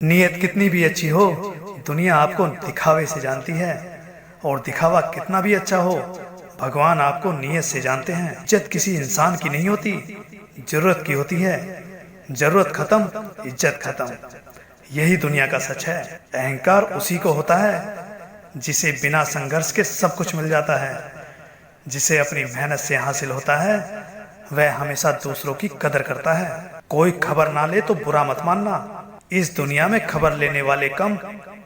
नीयत कितनी भी अच्छी हो, दुनिया आपको दिखावे से जानती है। और दिखावा कितना भी अच्छा हो, भगवान आपको नीयत से जानते हैं। इज्जत किसी इंसान की नहीं होती, जरूरत की होती है। जरूरत खत्म, इज्जत खत्म। यही दुनिया का सच है। अहंकार उसी को होता है जिसे बिना संघर्ष के सब कुछ मिल जाता है। जिसे अपनी मेहनत से हासिल होता है, वह हमेशा दूसरों की कदर करता है। कोई खबर ना ले तो बुरा मत मानना। इस दुनिया में खबर लेने वाले कम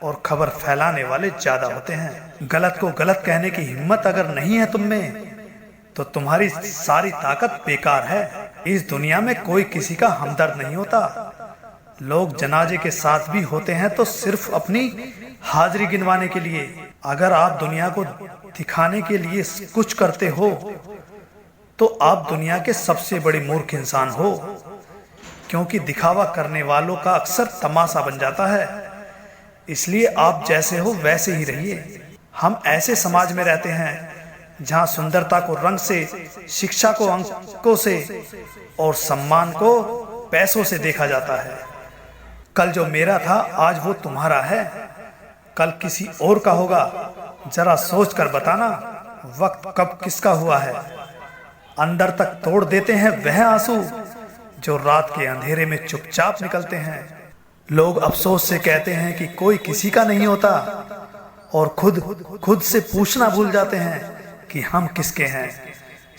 और खबर फैलाने वाले ज्यादा होते हैं। गलत को गलत कहने की हिम्मत अगर नहीं है तुम में, तो तुम्हारी सारी ताकत बेकार है। इस दुनिया में कोई किसी का हमदर्द नहीं होता। लोग जनाजे के साथ भी होते हैं तो सिर्फ अपनी हाजिरी गिनवाने के लिए। अगर आप दुनिया को दिखाने के लिए कुछ करते हो, तो आप दुनिया के सबसे बड़े मूर्ख इंसान हो, क्योंकि दिखावा करने वालों का अक्सर तमाशा बन जाता है। इसलिए आप जैसे हो वैसे ही रहिए। हम ऐसे समाज में रहते हैं जहां सुंदरता को रंग से, शिक्षा को अंकों से और सम्मान को पैसों से देखा जाता है। कल जो मेरा था आज वो तुम्हारा है, कल किसी और का होगा। जरा सोच कर बताना, वक्त कब किसका हुआ है। अंदर तक तोड़ देते हैं वह आंसू जो रात के अंधेरे में चुपचाप निकलते हैं। लोग अफसोस से कहते हैं कि कोई किसी का नहीं होता, और खुद से पूछना भूल जाते हैं कि हम किसके हैं।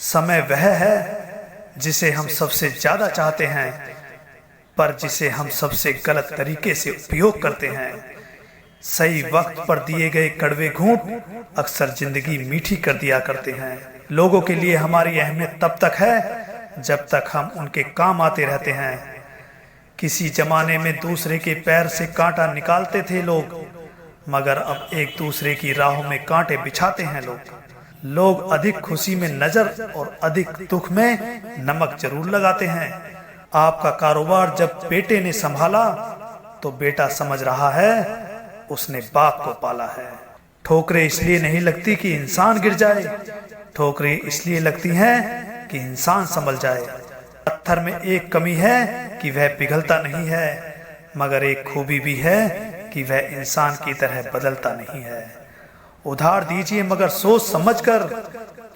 समय वह है जिसे हम सबसे ज्यादा चाहते हैं, पर जिसे हम सबसे गलत तरीके से उपयोग करते हैं। सही वक्त पर दिए गए कड़वे घूंट अक्सर जिंदगी मीठी कर दिया करते हैं। लोगों के लिए हमारी अहमियत तब तक है जब तक हम उनके काम आते रहते हैं। किसी जमाने में दूसरे के पैर से कांटा निकालते थे लोग, मगर अब एक दूसरे की राहों में कांटे बिछाते हैं लोग अधिक खुशी में नजर और अधिक दुख में नमक जरूर लगाते हैं। आपका कारोबार जब बेटे ने संभाला, तो बेटा समझ रहा है उसने बाप को पाला है। ठोकरें इसलिए नहीं लगती कि इंसान गिर जाए, ठोकरें इसलिए लगती हैं कि इंसान संभल जाए। पत्थर में एक कमी है कि वह पिघलता नहीं है, मगर एक खूबी भी है कि वह इंसान की तरह बदलता नहीं है। उधार दीजिए मगर सोच समझकर,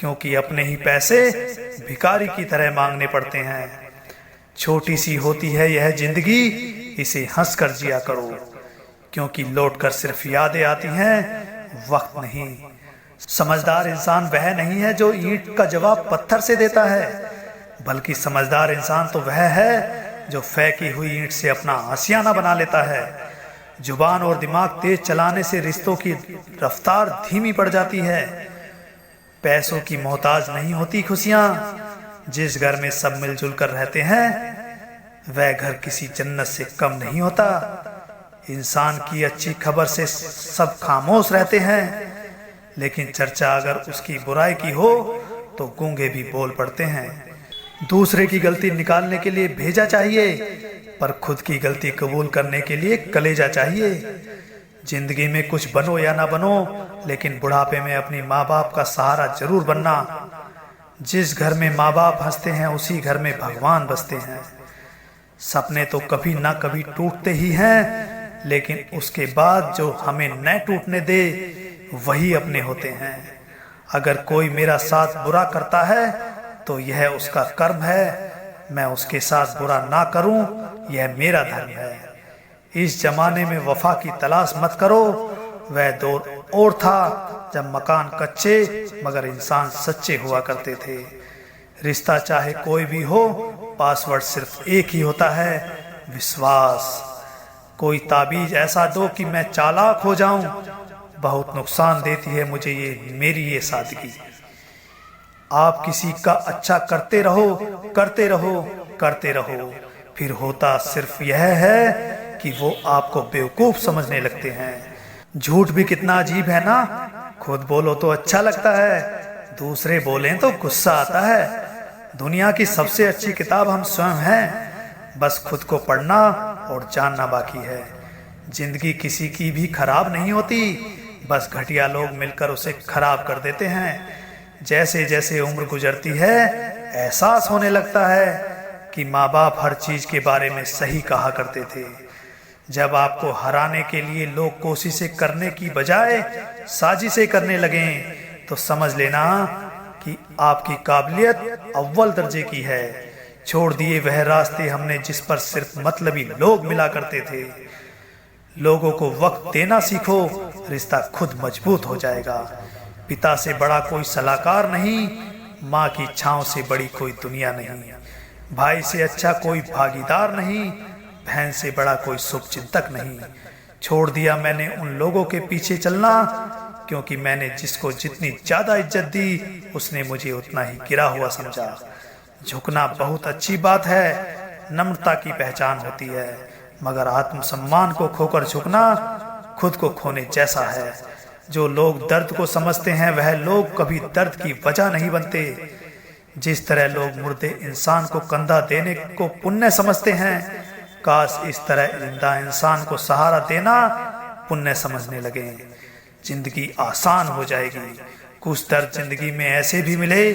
क्योंकि अपने ही पैसे भिखारी की तरह मांगने पड़ते हैं। छोटी सी होती है यह जिंदगी, इसे हंसकर जिया करो, क्योंकि लौटकर सिर्फ यादें आती हैं, वक्त नहीं। समझदार इंसान वह नहीं है जो ईंट का जवाब पत्थर से देता है, बल्कि समझदार इंसान तो वह है जो फेंकी हुई ईंट से अपना आशियाना बना लेता है। जुबान और दिमाग तेज चलाने से रिश्तों की रफ्तार धीमी पड़ जाती है। पैसों की मोहताज नहीं होती खुशियां। जिस घर में सब मिलजुल कर रहते हैं, वह घर किसी जन्नत से कम नहीं होता। इंसान की अच्छी खबर से सब खामोश रहते हैं, लेकिन चर्चा अगर उसकी बुराई की हो तो गूंगे भी बोल पड़ते हैं। दूसरे की गलती निकालने के लिए भेजा चाहिए, पर खुद की गलती कबूल करने के लिए कलेजा चाहिए। जिंदगी में कुछ बनो या ना बनो, लेकिन बुढ़ापे में अपनी माँ बाप का सहारा जरूर बनना। जिस घर में माँ बाप हंसते हैं, उसी घर में भगवान बसते हैं। सपने तो कभी ना कभी टूटते ही हैं, लेकिन उसके बाद जो हमें न टूटने दे वही अपने होते हैं। अगर कोई मेरा साथ बुरा करता है तो यह उसका कर्म है, मैं उसके साथ बुरा ना करूं, यह मेरा धर्म है। इस जमाने में वफा की तलाश मत करो। वह दौर और था जब मकान कच्चे मगर इंसान सच्चे हुआ करते थे। रिश्ता चाहे कोई भी हो, पासवर्ड सिर्फ एक ही होता है, विश्वास। कोई ताबीज ऐसा दो कि मैं चालाक हो जाऊं, बहुत नुकसान देती है मुझे मेरी ये सादगी। आप किसी का अच्छा करते रहो, करते रहो, करते रहो, फिर होता सिर्फ यह है कि वो आपको बेवकूफ समझने लगते हैं। झूठ भी कितना अजीब है ना। खुद बोलो तो अच्छा लगता है, दूसरे बोलें तो गुस्सा आता है। दुनिया की सबसे अच्छी किताब हम स्वयं हैं, बस खुद को पढ़ना और जानना बाकी है। जिंदगी किसी की भी खराब नहीं होती, बस घटिया लोग मिलकर उसे खराब कर देते हैं। जैसे जैसे उम्र गुजरती है, एहसास होने लगता है कि माँ बाप हर चीज के बारे में सही कहा करते थे। जब आपको हराने के लिए लोग कोशिशें करने की बजाय साजिशें करने लगें तो समझ लेना कि आपकी काबिलियत अव्वल दर्जे की है। छोड़ दिए वह रास्ते हमने जिस पर सिर्फ मतलबी लोग मिला करते थे। लोगों को वक्त देना सीखो, रिश्ता खुद मजबूत हो जाएगा। पिता से बड़ा कोई सलाहकार नहीं, माँ की छांव से बड़ी कोई दुनिया नहीं। भाई से अच्छा कोई भागीदार नहीं, बहन से बड़ा कोई शुभचिंतक नहीं। छोड़ दिया मैंने उन लोगों के पीछे चलना, क्योंकि मैंने जिसको जितनी ज्यादा इज्जत दी उसने मुझे उतना ही गिरा हुआ समझा। झुकना बहुत अच्छी बात है, नम्रता की पहचान होती है, मगर आत्मसम्मान को खोकर झुकना खुद को खोने जैसा है। जो लोग दर्द को समझते हैं वह लोग कभी दर्द की वजह नहीं बनते। जिस तरह लोग मुर्दे इंसान को कंधा देने को पुण्य समझते हैं, काश इस तरह जिंदा इंसान को सहारा देना पुण्य समझने लगे। जिंदगी आसान हो जाएगी। कुछ दर्द जिंदगी में ऐसे भी मिले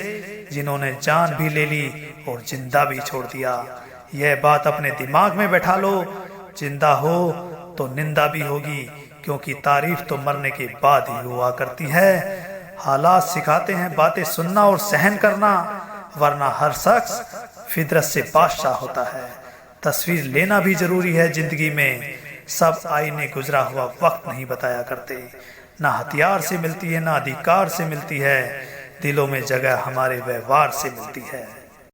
जिन्होंने जान भी ले ली और जिंदा भी छोड़ दिया। यह बात अपने दिमाग में बैठा लो। जिंदा हो तो निंदा भी होगी, क्योंकि तारीफ तो मरने के बाद ही हुआ करती है। हालात सिखाते हैं बातें सुनना और सहन करना, वरना हर शख्स फितरत से बादशाह होता है। तस्वीर लेना भी जरूरी है जिंदगी में। सब आईने गुजरा हुआ वक्त नहीं बताया करते। ना हथियार से मिलती है, ना अधिकार से मिलती है, दिलों में जगह हमारे व्यवहार से मिलती है।